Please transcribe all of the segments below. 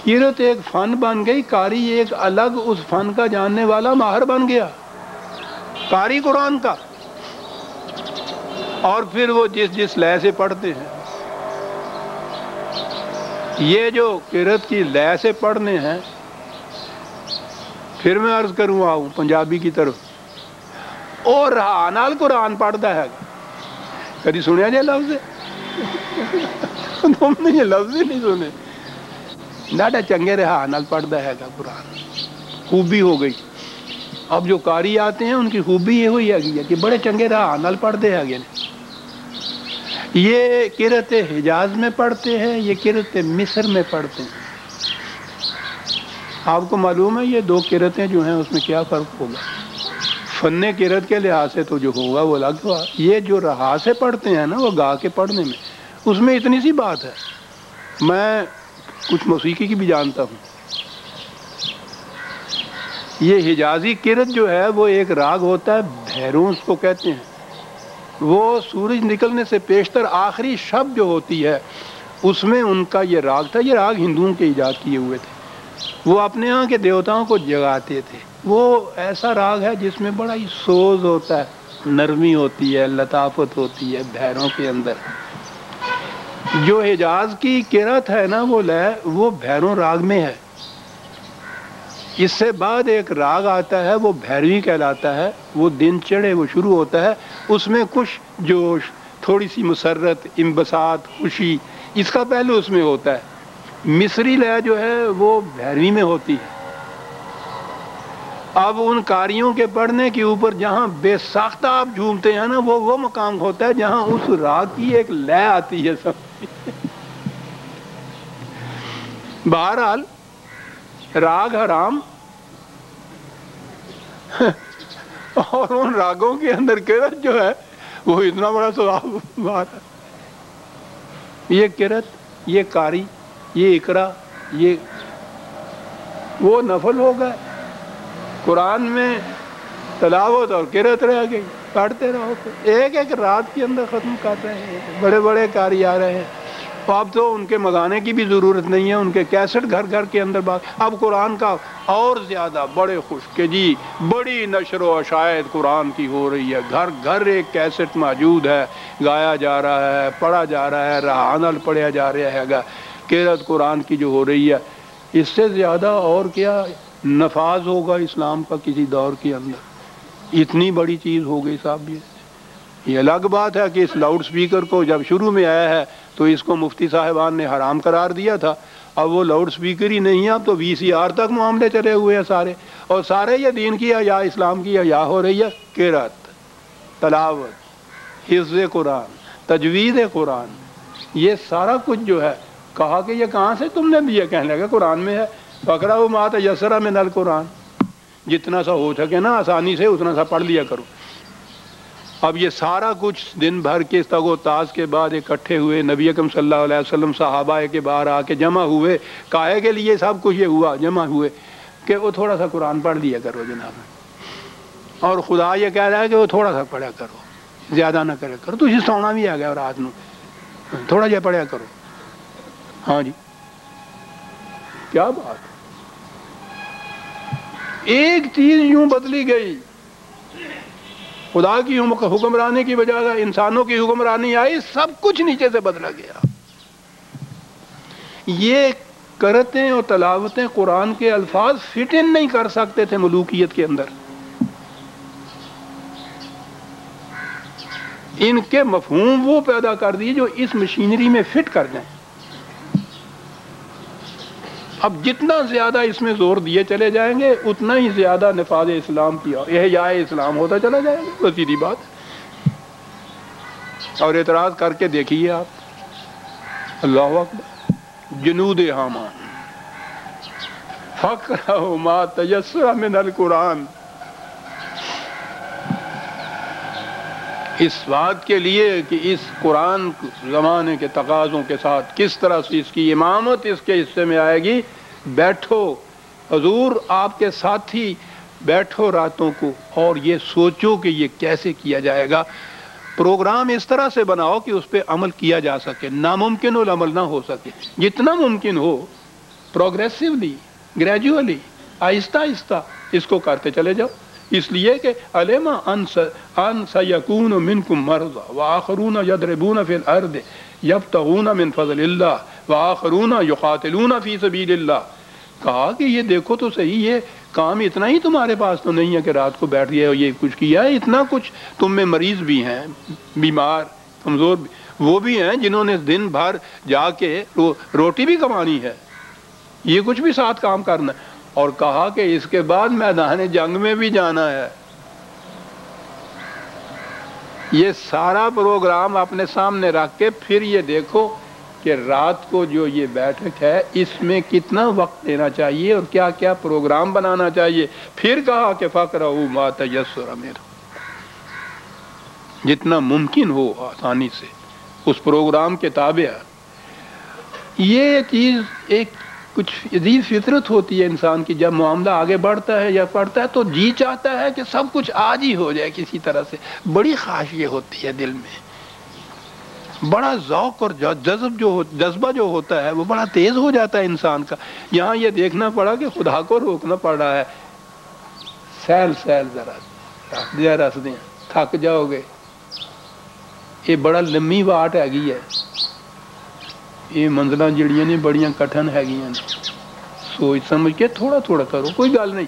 قرأت ایک فن بن گئی، قاری ایک الگ اس فن کا جاننے والا ماہر بن گیا، قاری قرآن کا. اور پھر وہ جس لے سے پڑھتے ہیں، یہ جو قرأت کی لے سے پڑھنے ہیں، پھر میں عرض کروں آؤں پنجابی کی طرف، اور رہا نال قرآن پڑھتا ہے. کبھی سنیا جائے لفظ؟ تم نے یہ لفظ ہی نہیں سنے. ڈاڈا چنگے رہا نال پڑھتا ہے گا قرآن، خوبی ہو گئی. اب جو قاری آتے ہیں ان کی خوبی یہ ہوئی ہے کہ بڑے چنگے رہا نال پڑھتے ہیں. یہ قرأت حجاز میں پڑھتے ہیں، یہ قرأت مصر میں پڑھتے ہیں. آپ کو معلوم ہے یہ دو قرأتیں جو ہیں اس میں کیا فرق ہوگا؟ فن قرأت کے لحاظ سے تو جو ہوگا وہ الگ ہوا. یہ جو رہا سے پڑھتے ہیں نا، وہ گا کے پڑھنے میں، اس میں اتنی سی بات ہے. میں کچھ موسیقی کی بھی جانتا ہوں. یہ حجازی قرأت جو ہے وہ ایک راگ ہوتا ہے، بھیروں اس کو کہتے ہیں. وہ سورج نکلنے سے پیشتر آخری شب جو ہوتی ہے اس میں ان کا یہ راگ تھا. یہ راگ ہندوؤں کے ایجاد کیے ہوئے تھے. وہ اپنے ہاں کے دیوتاؤں کو جگاتے تھے. وہ ایسا راگ ہے جس میں بڑا ہی سوز ہوتا ہے، نرمی ہوتی ہے، لطافت ہوتی ہے بھیروں کے اندر. جو حجاز کی قرأت ہے نا وہ لے، وہ بھیروں راگ میں ہے. اس سے بعد ایک راگ آتا ہے وہ بھیرویں کہلاتا ہے. وہ دن چڑھے وہ شروع ہوتا ہے، اس میں کچھ جوش، تھوڑی سی مسرت، انبساط، خوشی، اس کا پہلو اس میں ہوتا ہے. مصری لے جو ہے وہ بھیرویں میں ہوتی ہے. اب ان قاریوں کے پڑھنے کے اوپر جہاں بے ساختہ آپ جھومتے ہیں نا، وہ مقام ہوتا ہے جہاں اس راگ کی ایک لے آتی ہے. سب بہرحال راگ حرام اور ان راگوں کے اندر قرأت جو ہے وہ اتنا بڑا ثواب بات ہے. یہ قرأت، یہ قاری، یہ اقرا، یہ وہ نفل ہو گئے. قرآن میں تلاوت اور قرأت رہ گئی، پڑھتے رہو. ایک ایک رات کے اندر ختم کر رہے ہیں. بڑے بڑے قاری آ رہے ہیں. اب تو ان کے منگانے کی بھی ضرورت نہیں ہے، ان کے کیسٹ گھر گھر کے اندر بات. اب قرآن کا اور زیادہ بڑے خوش کہ جی بڑی نشر و اشاعت قرآن کی ہو رہی ہے. گھر گھر ایک کیسٹ موجود ہے، گایا جا رہا ہے، پڑھا جا رہا ہے، رہانل پڑھا جا رہا ہے گا. قرأت قرآن کی جو ہو رہی ہے، اس سے زیادہ اور کیا نفاذ ہوگا اسلام کا کسی دور کے اندر؟ اتنی بڑی چیز ہو گئی صاحب. یہ الگ بات ہے کہ اس لاؤڈ سپیکر کو جب شروع میں آیا ہے تو اس کو مفتی صاحبان نے حرام قرار دیا تھا. اب وہ لاؤڈ سپیکر ہی نہیں ہے، اب تو VCR تک معاملے چلے ہوئے ہیں سارے. اور سارے یہ دین کی یا اسلام کی یا ہو رہی ہے قرأت، تلاوت، حفظ قرآن، تجوید قرآن. یہ سارا کچھ جو ہے کہا کہ یہ کہاں سے تم نے دیا؟ کہنے لگا قرآن میں ہے. فقرأوا ما تيسر من القرآن، جتنا سا ہو سکے نا آسانی سے اتنا سا پڑھ لیا کرو. اب یہ سارا کچھ دن بھر کے تگ و تاز کے بعد اکٹھے ہوئے نبی اکرم صلی اللہ علیہ وسلم، صحابہ کے باہر آ کے جمع ہوئے. کاہے کے لیے سب کچھ یہ ہوا؟ جمع ہوئے کہ وہ تھوڑا سا قرآن پڑھ لیا کرو جناب. اور خدا یہ کہہ رہا ہے کہ وہ تھوڑا سا پڑھا کرو، زیادہ نہ کرے کرو. تو اسے سونا بھی آ گیا رات میں، تھوڑا جا پڑھا کرو. ہاں جی، کیا بات. ایک چیز یوں بدلی گئی، خدا کی حکمرانی کی بجائے انسانوں کی حکمرانی آئی، سب کچھ نیچے سے بدلا گیا. یہ قرأتیں اور تلاوتیں قرآن کے الفاظ فٹ ان نہیں کر سکتے تھے ملوکیت کے اندر. ان کے مفہوم وہ پیدا کر دیے جو اس مشینری میں فٹ کر جائیں. اب جتنا زیادہ اس میں زور دیے چلے جائیں گے اتنا ہی زیادہ نفاذ اسلام کی احیاء اسلام ہوتا چلا جائے گا. بس سیدھی بات. اور اعتراض کر کے دیکھیے آپ. اللہ اکبر. جنود حامان، فقرأوا ما تيسر من القرآن. اس بات کے لیے کہ اس قرآن زمانے کے تقاضوں کے ساتھ کس طرح سے اس کی امامت اس کے حصے میں آئے گی. بیٹھو حضور آپ کے ساتھی، بیٹھو راتوں کو اور یہ سوچو کہ یہ کیسے کیا جائے گا. پروگرام اس طرح سے بناؤ کہ اس پہ عمل کیا جا سکے، ناممکن العمل نہ ہو سکے. جتنا ممکن ہو پروگریسولی، گریجولی، آہستہ آہستہ اس کو کرتے چلے جاؤ، اس لیے کہ علم ان سیکون منکم مرضى وآخرون یضربون فی الارض یبتغون من فضل اللہ وآخرون یقاتلون فی سبیل اللہ. کہا کہ یہ دیکھو تو صحیح، یہ کام اتنا ہی تمہارے پاس تو نہیں ہے کہ رات کو بیٹھ گئے اور یہ کچھ کیا ہے، اتنا کچھ تم میں مریض بھی ہیں، بیمار کمزور بھی، وہ بھی ہیں جنہوں نے دن بھر جا کے روٹی بھی کمانی ہے، یہ کچھ بھی ساتھ کام کرنا ہے. اور کہا کہ اس کے بعد میدان جنگ میں بھی جانا ہے. یہ سارا پروگرام اپنے سامنے رکھ کے پھر یہ دیکھو کہ رات کو جو یہ بیٹھک ہے اس میں کتنا وقت دینا چاہیے اور کیا کیا پروگرام بنانا چاہیے. پھر کہا کہ فَقْرَؤُوا مَا تَيَسَّرَ مِنْهُ، جتنا ممکن ہو آسانی سے اس پروگرام کے تابع. یہ چیز ایک کچھ عزیز فطرت ہوتی ہے انسان کی، جب معاملہ آگے بڑھتا ہے یا پڑھتا ہے تو جی چاہتا ہے کہ سب کچھ آج ہی ہو جائے کسی طرح سے. بڑی خواہش یہ ہوتی ہے دل میں، بڑا ذوق اور جذبہ جو ہوتا ہے وہ بڑا تیز ہو جاتا ہے انسان کا. یہاں یہ دیکھنا پڑا کہ خدا کو روکنا پڑ رہا ہے. سیل ذرا رس دیں، تھک جاؤ گے. یہ بڑا لمبی واٹ ہے، یہ منزلیں جڑیاں نے بڑیاں کٹھن ہے، سوچ سمجھ کے تھوڑا تھوڑا کرو، کوئی گل نہیں.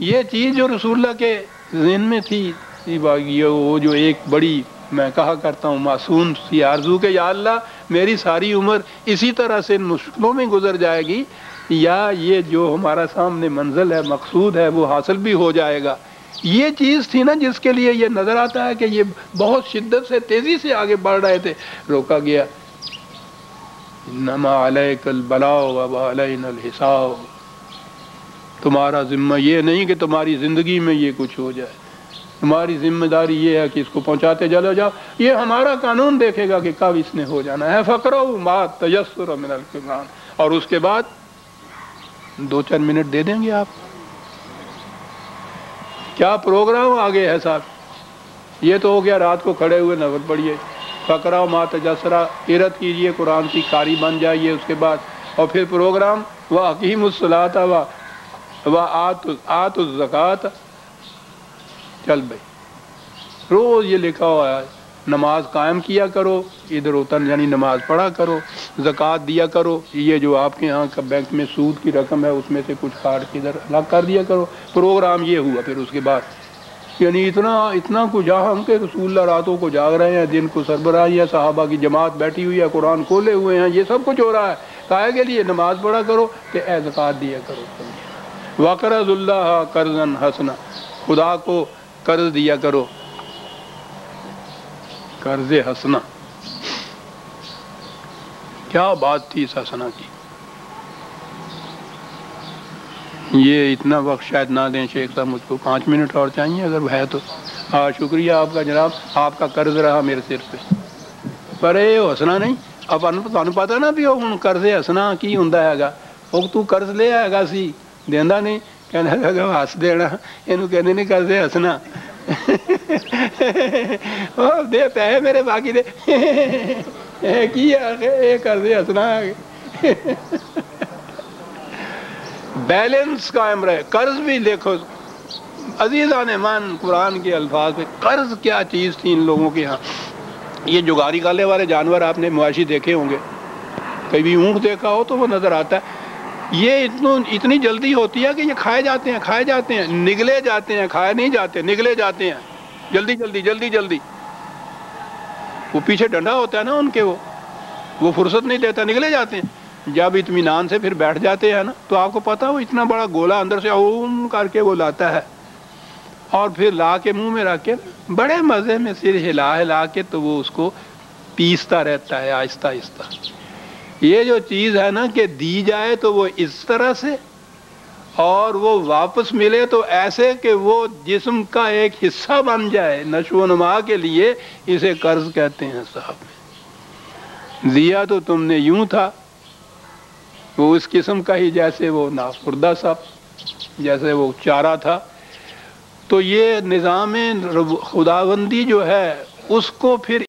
یہ چیز جو رسول اللہ کے ذہن میں تھی، وہ جو ایک بڑی، میں کہا کرتا ہوں معصوم سی آرزو کہ یا اللہ میری ساری عمر اسی طرح سے مشکلوں میں گزر جائے گی یا یہ جو ہمارا سامنے منزل ہے، مقصود ہے، وہ حاصل بھی ہو جائے گا. یہ چیز تھی نا جس کے لیے یہ نظر آتا ہے کہ یہ بہت شدت سے تیزی سے آگے بڑھ رہے تھے. روکا گیا، انما علیک البلاغ وعلینا الحساب. تمہارا ذمہ یہ نہیں کہ تمہاری زندگی میں یہ کچھ ہو جائے، تمہاری ذمہ داری یہ ہے کہ اس کو پہنچاتے چلو جاؤ. یہ ہمارا قانون دیکھے گا کہ کب اس نے ہو جانا ہے. فقرؤوا ما تیسر من القرآن. اور اس کے بعد 2-4 منٹ دے دیں گے آپ. کیا پروگرام آگے ہے صاحب. یہ تو ہو گیا رات کو کھڑے ہوئے نفل پڑھیے، فقرؤوا ما تیسر، قرأت کیجئے، قرآن کی قاری بن جائیے. اس کے بعد اور پھر پروگرام وَأَقِیمُوا الصَّلَاةَ وَآتُوا الزَّکَاةَ. چل بھائی، روز یہ لکھا ہوا ہے نماز قائم کیا کرو، ادھر ادھر یعنی نماز پڑھا کرو، زکوٰۃ دیا کرو. یہ جو آپ کے ہاں کا بینک میں سود کی رقم ہے اس میں سے کچھ کاٹ کے ادھر الگ کر دیا کرو. پروگرام یہ ہوا. پھر اس کے بعد یعنی اتنا کچھ ہم کہ رسول اللہ راتوں کو جاگ رہے ہیں، دن کو سربراہی ہے، صحابہ کی جماعت بیٹھی ہوئی ہے، قرآن کھولے ہوئے ہیں، یہ سب کچھ ہو رہا ہے. کہا کے لیے نماز پڑھا کرو کہ اے زکوٰۃ دیا کرو. وَقْرَضُوا اللَّهَ قَرْضًا حَسَنًا، خدا کو قرض دیا کرو، قرض حسنہ. کیا بات تھی اس حسنہ کی. یہ اتنا وقت شاید نہ دیں شیخ صاحب، مجھ کو 5 منٹ اور چاہیے اگر ہے تو. ہاں شکریہ آپ کا جناب، آپ کا قرض رہا میرے سر پہ. پر یہ حسنہ نہیں، اب تمہیں پتا نا بھی ہوں قرض حسنہ کی ہوندا ہے گا. وہ تو قرض لے آئے گا سی دینا نہیں، کہنے لگا ہس دینا، یہ کہنے نہیں قرض حسنہ. دے پیسے میرے باقی دے کی قرض حسنہ. بیلنس قائم رہے. قرض بھی دیکھو عزیزان مان، قرآن کے الفاظ پہ قرض کیا چیز تھی ان لوگوں کے ہاں. یہ جگاری کالے والے جانور آپ نے مواشی دیکھے ہوں گے، کبھی اونٹ دیکھا ہو تو وہ نظر آتا ہے. یہ اتنی جلدی ہوتی ہے کہ یہ کھائے جاتے ہیں، نگلے جاتے ہیں، کھائے نہیں جاتے، نگلے جاتے ہیں جلدی. وہ پیچھے ڈنڈا ہوتا ہے نا ان کے، وہ فرصت نہیں دیتا، نگلے جاتے ہیں. جب اطمینان سے پھر بیٹھ جاتے ہیں نا تو آپ کو پتا وہ اتنا بڑا گولا اندر سے اوم کر کے وہ لاتا ہے اور پھر لا کے منہ میں رکھ کے بڑے مزے میں سر ہلا کے تو وہ اس کو پیستا رہتا ہے آہستہ آہستہ. یہ جو چیز ہے نا کہ دی جائے تو وہ اس طرح سے اور وہ واپس ملے تو ایسے کہ وہ جسم کا ایک حصہ بن جائے نشو و نما کے لیے، اسے قرض کہتے ہیں صاحب. دیا تو تم نے یوں تھا، وہ اس قسم کا ہی جیسے وہ نافردہ سا، جیسے وہ چارہ تھا. تو یہ نظام خداوندی جو ہے اس کو پھر